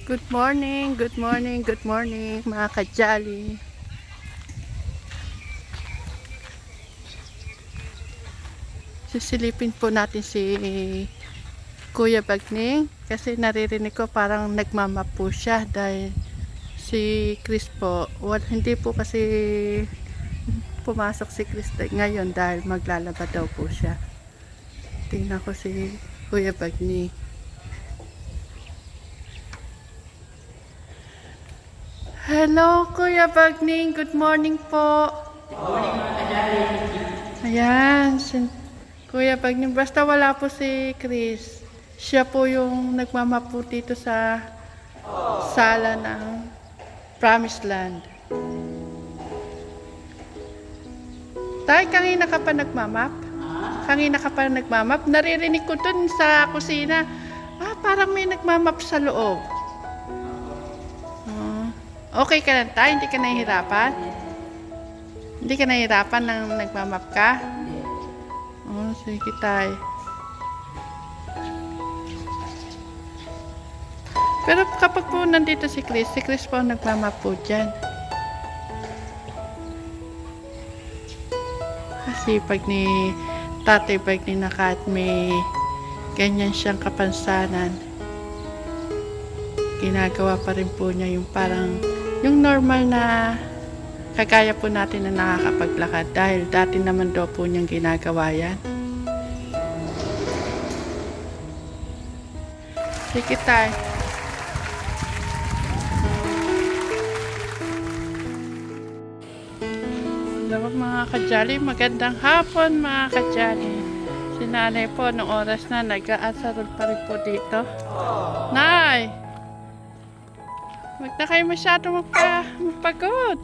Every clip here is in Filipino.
Good morning, good morning, good morning mga kajali. Sisilipin po natin si Kuya Bagning kasi naririnig ko parang nagmamap po siya dahil si Chris po, hindi po kasi pumasok si Chris ngayon dahil maglalaba daw po siya. Tingnan ko si Kuya Bagning. Hello, Kuya Bagning. Good morning po. Good morning mga kajali. Ayan, Kuya Bagning. Basta wala po si Chris. Siya po yung nagmamap po dito sa sala ng Promised Land. Tay, kanina ka pa nagmamap? Kanina ka pa nagmamap? Naririnig ko dun sa kusina. Parang may nagmamap sa loob. Okay ka lang, Tay? Hindi ka nahihirapan? Hindi ka nahihirapan nang nagmamap ka? Sige, Tay. Pero kapag po nandito si Chris po nagmamap po dyan. Kasi pag ni Tatay Bagning at may ganyan siyang kapansanan, ginagawa pa rin po niya yung parang yung normal na kagaya po natin na nakakapaglakad dahil dati naman daw po niyang ginagawa yan. Sige, Tay. Hello mga kajali, magandang hapon mga kajali. Si Nanay po noong oras na nag-aasarol pa rin po dito. Nay! Huwag na kayo masyado magpagod.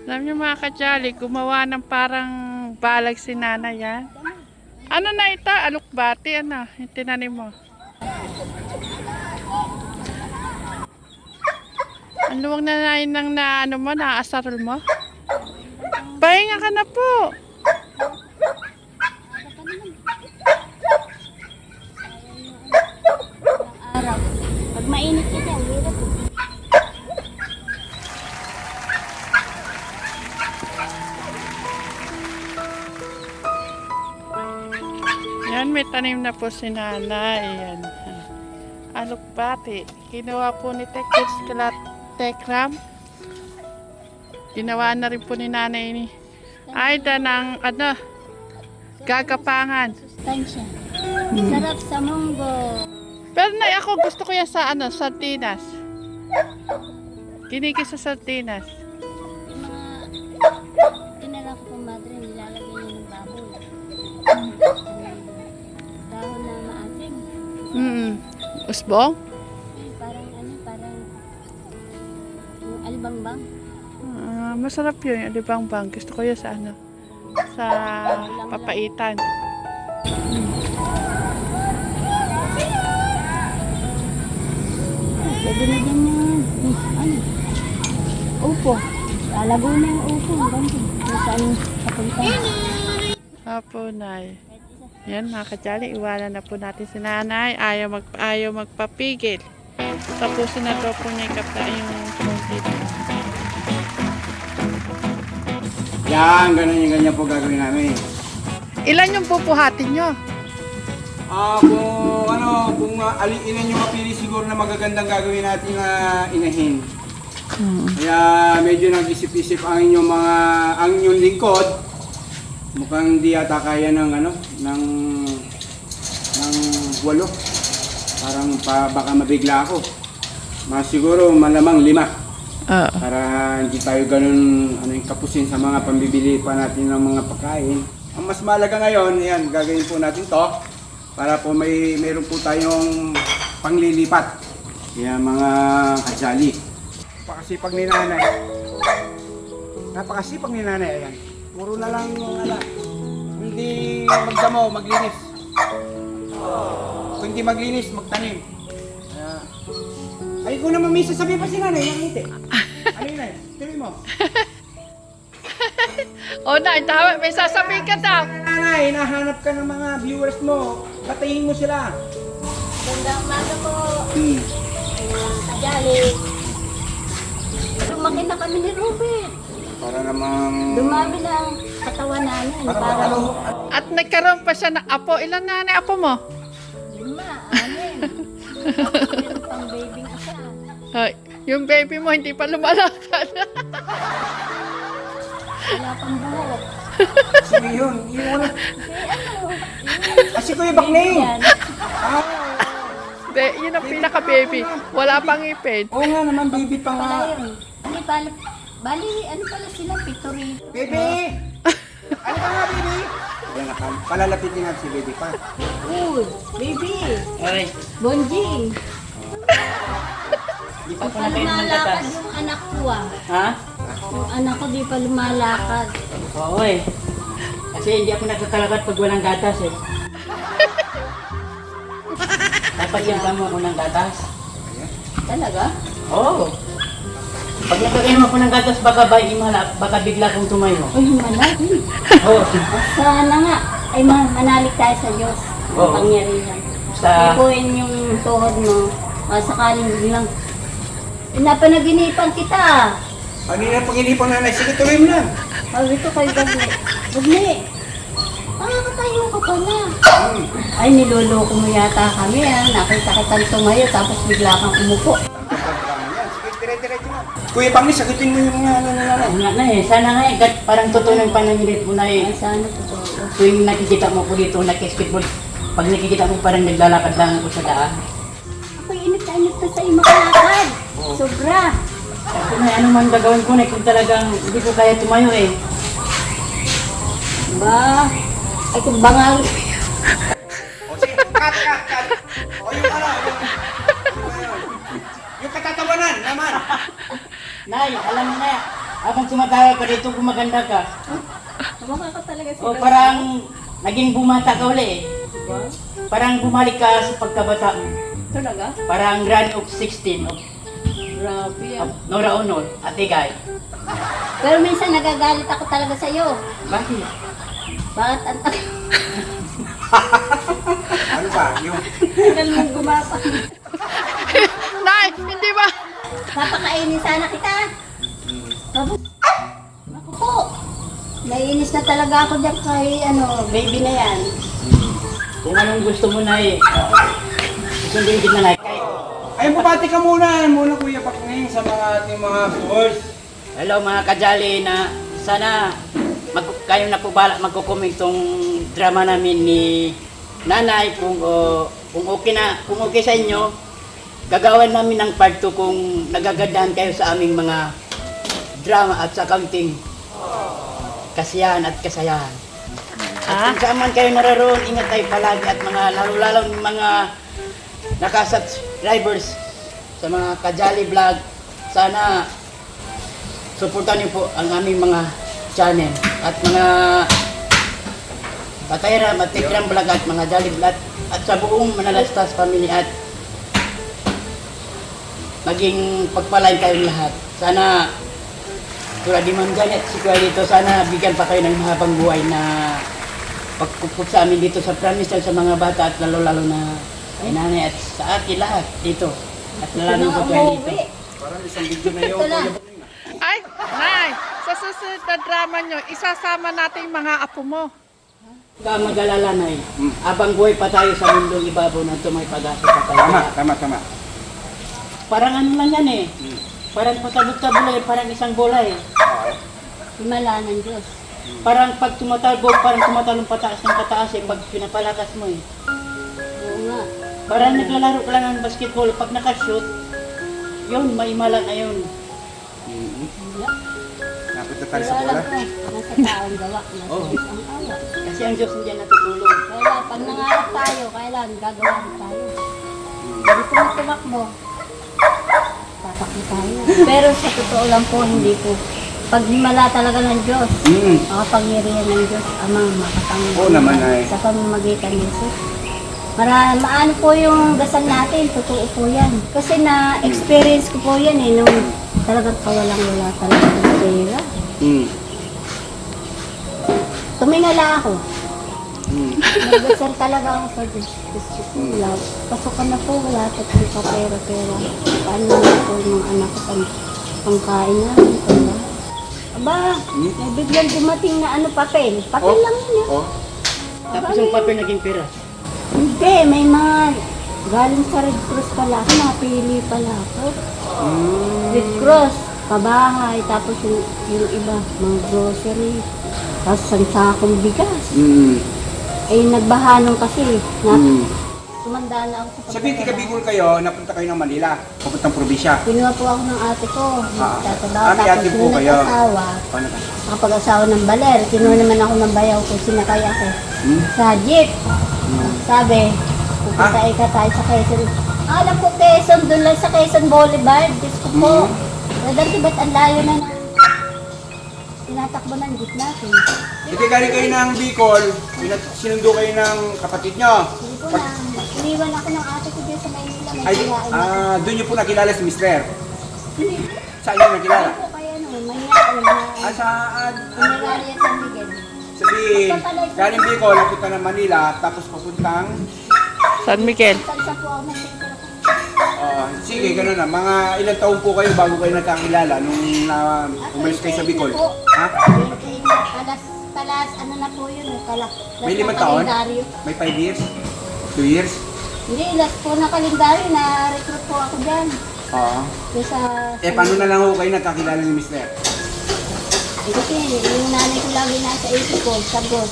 Alam niyo mga kajali, gumawa ng parang balag si Nanay yan. Ano na ito? Alukbati, ano? Yung tinanim mo. Ang luwag na nain ng naasarol mo? Pahinga ka na po. Araw. Pag mainit kasi, ang hirap. Yan, may tanim na po si Nanay. Yan. Alukbati. Ginawa po ni Tekram. Ginawa na rin po ni Nanay ni Aida ng gagapangan. Sustansya. Sarap sa munggo. Pero Nay, ako gusto ko yan sa sardinas. Kinigis sa sardinas. Yung mga tinala ko pang madre, nilalagay niya ng baboy. Dahon na maasim. Usbong? Parang yung alibangbang. Masarap yun, yung bang. Gusto ko yun sa sa papaitan. Pwede na dyan yung, upo. Lalago na yung upo. Kung saan papunta. Apo, Nay. Yan mga kajali, iwanan na po natin si Nanay. Ayaw magpapigil. Tapusin na daw po niya yung konti. Yan, ganyan po gagawin namin. Ilan yung pupuhatin nyo? Kung ilan yung mapili siguro na magagandang gagawin natin na inahin. Kaya medyo nag-isip-isip ang inyong lingkod. Mukhang di ata kaya ng 8. Parang baka mabigla ako. Siguro malamang 5. Para hindi tayo ganun kapusin sa mga pambibili pa natin ng mga pagkain. Ang mas mahalaga ngayon, yan, gagawin po natin to para po mayroon po tayong panglilipat. Kaya mga kajali. Napakasipag ni Nanay. Napakasipag ni Nanay, ayan. Puro na lang hindi magdamo, maglinis. Kung hindi maglinis, magtanim. Ay, kung naman may sasabihin pa si Nanay, nakangiti. Ano yun ay? Tuloy mo. Nay, tama. May sasabihin ka daw. Nanay, nahanap ka ng mga viewers mo. Batayin mo sila. Ganda umaga po. Kajali. Lumaki na kami ni Robert. Para namang... Dumami na ang katawan namin. Para At nagkaroon pa siya ng apo. Ilan na ni apo mo? 5, 6. Meron pang baby isa. Ay, yung baby mo hindi pa lumalakad. Wala pang buhok. Sige yun. Yun wala. Si Kuya Bakning. Yan. Hindi, yun ang pinaka-baby. Wala pang ipin. Oo nga naman, baby pa nga. Pala yun. Bali, ano pala sila? Pitori. Baby! Ano ka nga, baby? Yan, palalapitin natin si baby pa. Uy, baby. Oy, Bonjing. di Di pa pa pala kayo lumalakad nagtatas. yung anak ko ah. Ha? Yung anak ko di pa lumalakad. Oo eh. Kasi hindi ako nagkakalakat pag walang gatas eh. Dapat yan mo ako ng gatas. Talaga? Oo. Pag nagkakainom ako ng gatas, baka bigla kong tumayo. Uy, manali. Oo. Sana nga. Ay, manalig tayo sa Diyos. Oo. Pangyarihan. Sa... Ipuin yung tuhod mo. Sakaling biglang. Napanaginipan kita. Ano yung pag-inipan nanay? Sige, tuloy mo lang. Sabi ko kay Bagni. Bagni, nakakatayo ka pala. Ay, niloloko mo yata kami ah. Nakita kitang tumayo tapos bigla kang umupo. Sige, dire-diretso lang. Kuya Bakning, sagutin mo yung mga ano na nanay. Oo nga na eh. Sana nga eh. Parang totoo ng panangilit mo na eh. Ay, sana po. Tuwing nakikita mo ko dito, nag-basketball. Pag nakikita mo parang naglalakad lang ako sa daan. Ako init na sa'yo makalakad. Sobra. Kasi may ano man gagawin ko na kung talagang hindi ko kaya tumayo eh. Ba? Ay, kung bangal. O sige, cut. O yung ano, yung katatawanan naman. Nay, alam mo na, habang tumatawag ka dito, gumaganda ka. Kamukha ka talaga O parang naging bumata ka uli eh. Diba? Parang bumalik ka sa pagkabata mo. Talaga? Parang grand of 16 of Grabe ah. Nora Honor, Ate Guy. Pero minsan nagagalit ako talaga sa'yo. Bakit? Bakit ang Ano ba? Yung... tagal mong gumapang? Nay, hindi ba? Papakainin sana kita. Tapos, naku po. Naiinis na talaga ako dyan kay baby na yan. Kung anong gusto mo na eh. Sundin din na like. Ay, bumati ka muna Kuya Bakning sa mga ating mga viewers. Hello mga kajali na sana kayo na po bala magko-comment tong drama namin ni Nanay kung kung okay sa inyo gagawin namin ng part 2 kung nagagandahan kayo sa aming mga drama at sa counting kasiyahan at kasayahan. At kung saan man kayo naroon, ingat tayo palagi at mga lalo-lalo mga nakasubscribers sa mga Kajali Vlog. Sana suportahan niyo po ang aming mga channel at mga Patayram at Tikram Vlog at mga Jali Vlog at sa buong Manalastas family at maging pagpalain kayong lahat. Sana tulad ni Ma'am Janet, si Kuya dito, sana bigyan pa kayo ng mahabang buhay na pagkupot sa amin dito sa promise sa mga bata at lalo-lalo na kay nanay at sa akin lahat dito. At lalo ko Kuya dito. Parang isang video na yung Ito lang. Kuya Bakning. Ay, Nay, sa susunod na drama nyo, isasama natin yung mga apo mo. Huwag ka mag-alala na abang buhay pa tayo sa mundong ibabaw na ito may pag-asa pa tayo. Tama. Parang ano lang yan eh. Parang patabog-tabog lang eh, parang isang bola eh. Himala ng Diyos. Parang pag tumatalbog, parang tumatalong pataas ng pataas eh, pag pinapalakas mo eh. Oo nga. Parang naglalaro ka lang ng basketball, pag nakashoot, yun, maimala na yun. Wala. Napunta tayo Pero sa alam bola. ko, nasa taong gawa. Nasa Oo. Diyos ang awa. Kasi ang Diyos hindi natutulog. Kaya pag nangarap tayo, kailan gagawa rin tayo. Sabi ko tumakbo. Tatakbo tayo. Pero sa totoo lang po, hindi po. Pag himala talaga ng Diyos, makapangyarihan ng Diyos, amang makapangyarihan. Oo naman, ay. Sa pamamagitan ng Jesus. Maano po yung dasal natin, totoo po yan. Kasi na-experience ko po yan eh, nung talagang kawalang-wala talaga ng pera. Tumingala ako. Nagdasal talaga ako sa Diyos. Gusto ko lang. Pasukan na po, wala pa po pera-pera. Paano na po yung mga anak ko pangkain na. Aba, may biglang dumating na ano, papel. Papel lang yun eh. Oh. Tapos yung papel naging pera. Hindi, may mga galing sa Red Cross pala ako, napili pala ako. Red Cross, pabahay, tapos yung iba, mga grocery, tapos sansakong bigas. Eh, nagbahanong kasi, tumanda na ako sa Sabihin, tiga Bicol kayo, napunta kayo ng Manila, papuntang probinsya. Kinuha po ako ng ate ko, Ah, may ate po nung kayo. nag-asawa, Paano ka? nakapag-asawa ng baler, kinuha naman ako ng bayaw ko, sinakay ako sa jeep. Sabi, pupunta ka tayo sa Quezon. Alam ko Quezon, doon lang sa Quezon Boulevard. Diyos ko po. Dati ba't ang layo na ng tinatakbo ng jeep natin? Hindi galing kayo ng Bicol, sinundo kayo ng kapatid nyo. Hindi po na, iniwan ako ng ate ko dyan sa Maynila. May Ay, kinain na. doon nyo po nakilala si Mister. Hindi. Saan nyo nakilala? Ano po kaya no, Maynila. Saan? Pinararia San Miguel. Sabihin, galing Bicol, napunta ng Manila, tapos papuntang... San Miguel. Salsa po ako nagtitira ko. Sige, gano'n na. Mga ilang taon po kayo bago kayo nagkakilala nung umalis kayo sa Bicol? Ha? Talas, ano na po yun, May 5 taon? May 5 years? 2 years? Hindi, last po na kalendaryo, na-recruit po ako dyan. Oo. Doon sa... Paano na lang ho kayo nagkakilala ni Mister? Kasi yung nanay ko lagi nasa isip ko, sagot.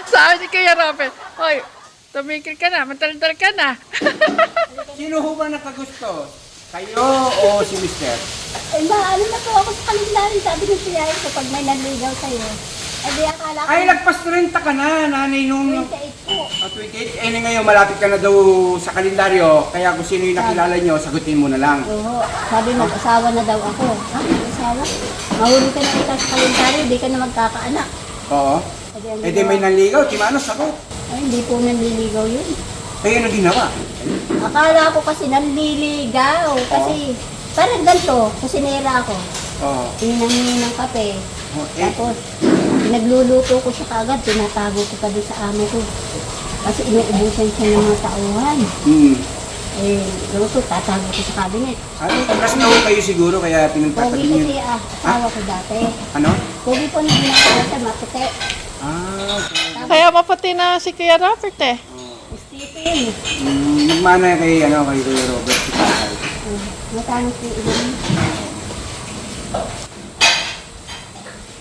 Sabi ni Kuya Robert, hoy, tumigil ka na, mataldal ka na. Sino ho ba nakagusto? Kayo o si Mister? Eh, ano na po ako sa kalendaryo, sabi ng siya ko, pag may nanligaw sa'yo. Eh, di akala ko, Ay, nagpas 30 ka na, nanay nung... 28 po. 28? Eh, ngayon malapit ka na daw sa kalendaryo, kaya kung sino yung nakilala nyo, sagutin mo na lang. Oo, sabi mag-asawa na daw ako. Ha, mag-asawa? Mahuli ka na ikaw sa kalendaryo, di ka na magkakaanak. Oo. Eh, di may nanligaw, timano, sagot. Ay, hindi po nanliligaw yun. Eh, ano ginawa? Akala ko kasi nanliligaw. Kasi parang ganito, kusinera ako. Oo. Tinangi ng kape. Tapos, pinagluluto ko siya kagad, tinatago ko pa doon sa amo ko. Kasi inuubusan siya ng mga tauhan. Eh, luto, tatago ko sa cabinet. Ano, kasi na ho kayo siguro, kaya pinagtatabi Pogi nyo. kasi asawa ko dati. Ano? Pogi po na ginagawa siya, maputi. Okay. Kaya maputi na si Kuya Robert eh. Stephen. Nagmana kay, kay Kuya Robert. Si Tatay. Matangos po ilan.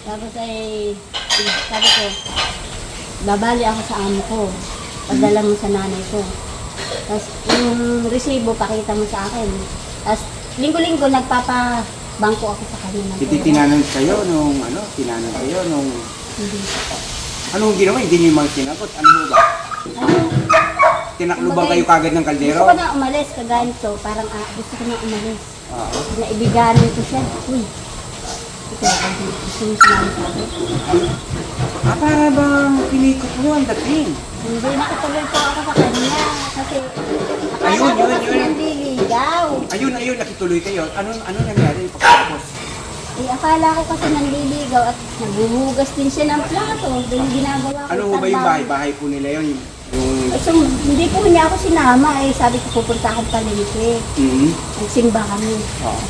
Tapos ay, sabi ko, babali ako sa amo ko. Padala mo sa nanay ko. Tapos yung resibo, pakita mo sa akin. Tapos linggo-linggo nagpapabangko ako sa kanya. Tinanan kayo nung, tinanan kayo nung... Hindi. Anong ginawa? Hindi niyo yung mga sinagot. Ano ho ba? Ano? Tinaklo ba kayo kagad ng kaldero? Gusto ko na umalis, kaganito. Parang gusto ko na umalis. Oo. Naibiganin ko siya. Uy. Ito, gusto mo sinabi sa akin. Para bang pinikot mo ang dating? Hindi nakatuloy po ako sa kanya. Kasi Ayun, akala ko yun, kasi yun. nanliligaw. Ayun, nakituloy kayo. Ano nangyari pagkatapos? Eh, akala ko kasi nanliligaw at naghuhugas din siya ng plato. Doon yung ginagawa ko. Ano ho ba yung bahay? Bahay po nila yun? Yung... So, hindi po niya ako sinama. Eh, sabi ko pupunta akong palengke. Nagsimba kami. Oo.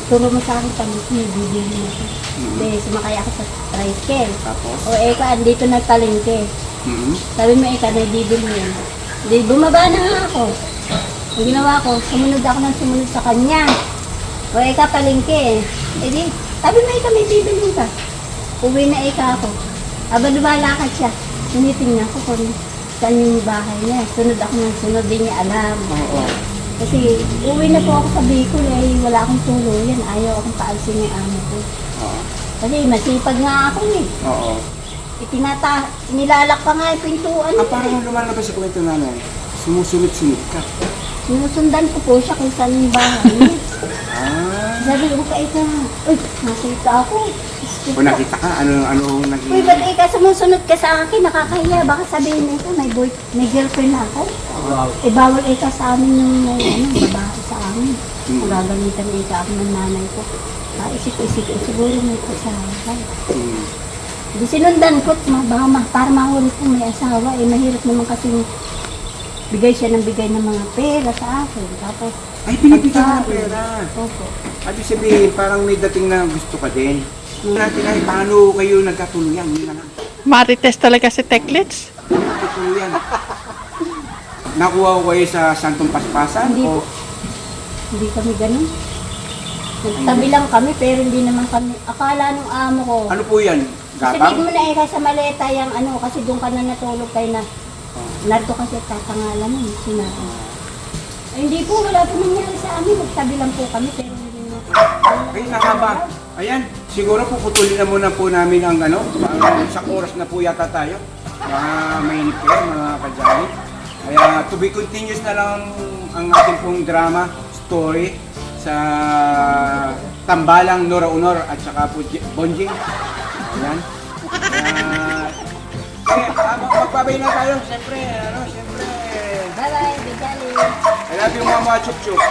Turo mo sa akin palengke, bibili mo ako. Hindi, sumakay ako sa tricycle. Tapos? O eka, andito na palengke. Sabi mo eka, may bibili yun. Hindi, bumaba na nga ako. Ang ginawa ko, sumunod ako ng sumunod sa kanya. O eka, palengke. Eh di, sabi mo eka, may bibili ka. Uwi na eka ako. Aba, lumalakad siya. Tinitingnan ko kung saan yung bahay niya. Sunod ako ng sunod, di niya alam. Oo. Kasi uwi na po ako sa Bicol eh, wala akong tuluyan. Ayaw akong paalisin yung amo ko. Oo. Kasi masipag nga ako eh. Oo. Nilalak pa nga yung pintuan. Parang lumalabas sa kwento nanay. Sumusunod-sunod ka. Sinusundan ko po siya kung saan yung bahay niya. Sabi ko ka ika, uy, nakita ako. Kung nakita ka, ano naging... Uy, ba't ika sumusunod ka sa akin? Nakakahiya. Baka sabihin nito, may girlfriend ako. Eh, bawal ika sa amin yung babae sa amin. Magagalitan ika ako ng nanay ko. Isip-isip ko, siguro may asawa. Hmm. Di sinundan ko, para mahuli ko may asawa. Mahirap naman kasi bigay siya ng bigay ng mga pera sa akin. Tapos, Ay, pinipigyan ka ng pera. Opo. At sabihin, parang may dating na gusto ka din. Natin ay, paano kayo nagkatuluyan? Yun na lang. Marites talaga si Teklits. Nagkatuluyan. Nakuha ko kayo sa Santong Paspasan? Hindi o po. Hindi kami ganun. Nagtabi lang kami, pero hindi naman kami. Akala nung amo ko. ano po yan? Sabihin Gapang? mo na sa maleta yung kasi doon ka na natulog kayo na. Narito kasi tatangalan mo, sinabi. Ay, hindi po, wala po nangyari sa amin. Nagtabi lang po kami, pero hindi na. Ay, nakaba. Ayan, siguro po putulin na muna po namin ang parang isang oras na po yata tayo. Mga mainit kayo, mga kajali. Kaya to be continuous na lang ang ating pong drama, story sa Tambalang Nora Honor at saka po Bonjing. Ayan. Habang magbabay na tayo, siyempre, siyempre. Bye-bye, Bidali. I love you, Mama Chup Chup.